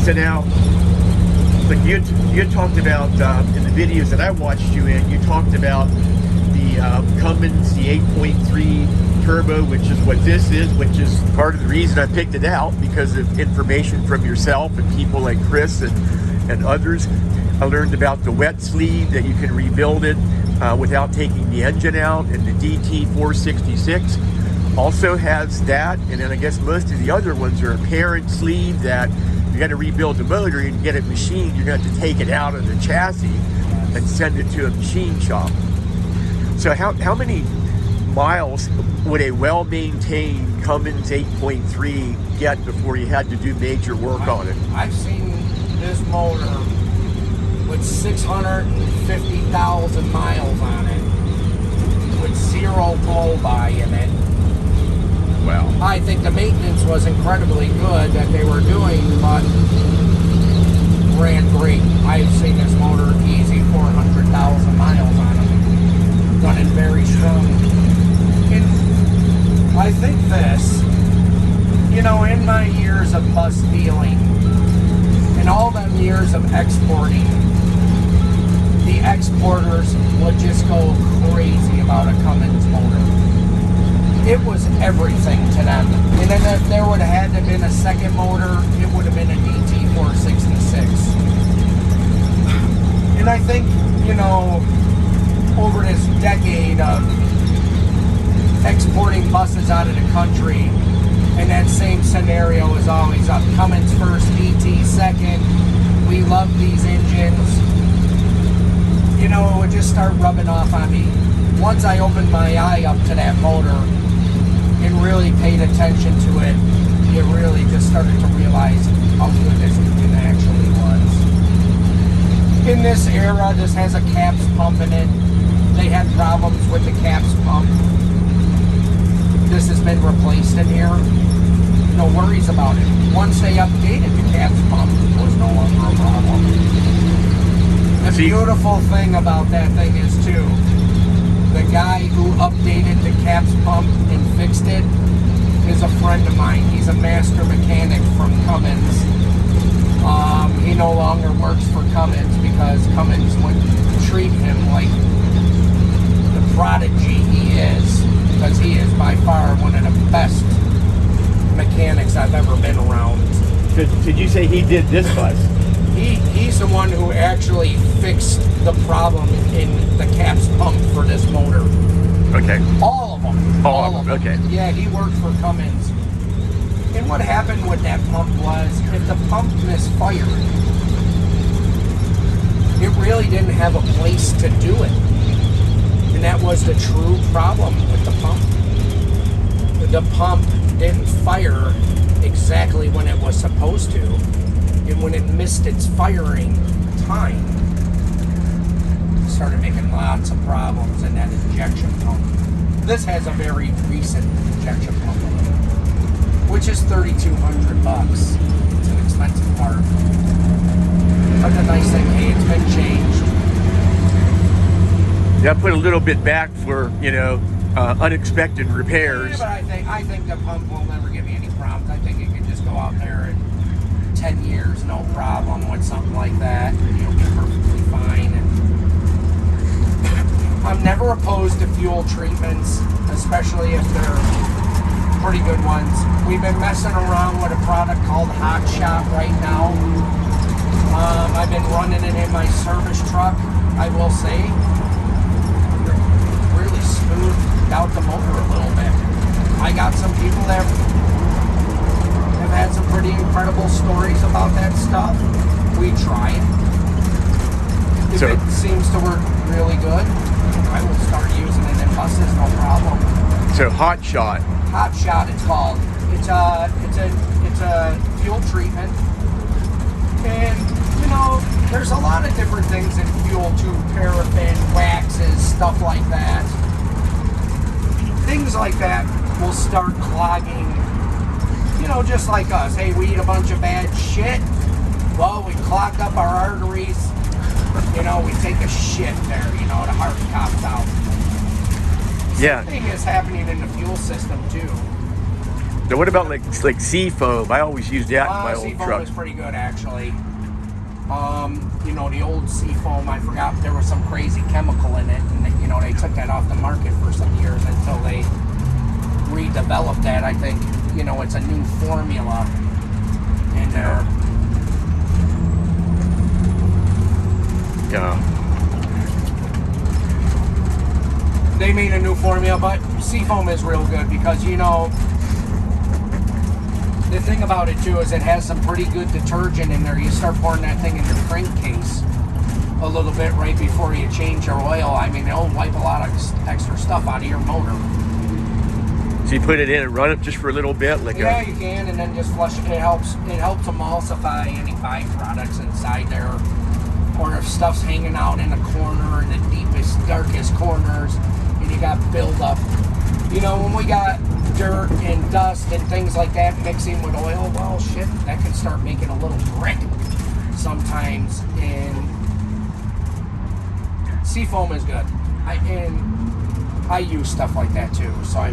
So now, like you had talked about in the videos that I watched you in, you talked about the Cummins, the 8.3 turbo, which is what this is, which is part of the reason I picked it out, because of information from yourself and people like Chris and others. I learned about the wet sleeve, that you can rebuild it without taking the engine out, and the DT466 also has that. And then I guess most of the other ones are a parent sleeve that you got to rebuild the motor and get it machined. You're going to have to take it out of the chassis and send it to a machine shop. So how many miles would a well-maintained Cummins 8.3 get before you had to do major work on it? I've seen this motor with 650,000 miles on it, with 0 blow-by in it. Wow. I think the maintenance was incredibly good that they were doing, but ran great. I've seen this motor easy 400,000 miles on it, running very strong. And I think this, you know, in my years of bus dealing and all them years of exporting, the exporters would just go crazy about a Cummins motor. It was everything to them. And then if there would have had to been a second motor, it would have been a DT466. And I think, you know, over this decade of exporting buses out of the country, and that same scenario is always up. Cummins first, DT second. We love these engines. You know, it would just start rubbing off on me. Once I opened my eye up to that motor and really paid attention to it, you really just started to realize how good this engine actually was. In this era, this has a caps pump in it. They had problems with the caps pump. This has been replaced in here. No worries about it. Once they updated the caps pump, it was no longer a problem. The beautiful thing about that thing is, too, the guy who updated the caps pump and fixed it is a friend of mine. He's a master mechanic from Cummins. He no longer works for Cummins because Cummins would treat him like the prodigy he is, because he is by far one of the best mechanics I've ever been around. Did you say he did this bus? He's the one who actually fixed the problem in the caps pump for this motor. Okay. All of them. All of them. Okay. Yeah, he worked for Cummins. And what happened with that pump was, if the pump misfired, it really didn't have a place to do it. And that was the true problem with the pump. The pump didn't fire exactly when it was supposed to. And when it missed its firing time, it started making lots of problems in that injection pump. This has a very recent injection pump, which is $3,200. It's an expensive part. But the nice thing, hey, it's been changed. Yeah, I put a little bit back for, you know, unexpected repairs. Yeah, but I think the pump will never give you any problems. I think you can just go out there in 10 years, no problem with something like that. You'll be perfectly fine. And I'm never opposed to fuel treatments, especially if they're pretty good ones. We've been messing around with a product called Hot Shot right now. I've been running it in my service truck. I will say, really smoothed out the motor a little bit. I got some people that have had some pretty incredible stories about that stuff. We tried. If it seems to work really good, I will start using it in buses, no problem. So Hot Shot. Hot Shot, it's called. It's a fuel treatment, and you know, there's a lot of different things in fuel too. Paraffin, waxes, stuff like that. Things like that will start clogging. You know, just like us. Hey, we eat a bunch of bad shit. Well, we clogged up our arteries. You know, we take a shit there. You know, the heart pops out. Yeah. Same thing is happening in the fuel system too. Now, what about like Seafoam? I always used that in my old Seafoam truck. is pretty good, actually. You know, the old Seafoam, I forgot there was some crazy chemical in it, and you know, they took that off the market for some years until they redeveloped that. I think, you know, it's a new formula in there. Yeah. They made a new formula, but Seafoam is real good because, you know, the thing about it too is it has some pretty good detergent in there. You start pouring that thing in your crankcase a little bit right before you change your oil. I mean, it'll wipe a lot of extra stuff out of your motor. So you put it in and run it just for a little bit, like Yeah, you can, and then just flush it. It helps emulsify any byproducts inside there. Or if stuff's hanging out in a corner, in the deepest, darkest corners, and you got buildup. You know, when we got dirt and dust and things like that mixing with oil, well, shit, that can start making a little grit sometimes. And Seafoam is good. I use stuff like that too. So I mean,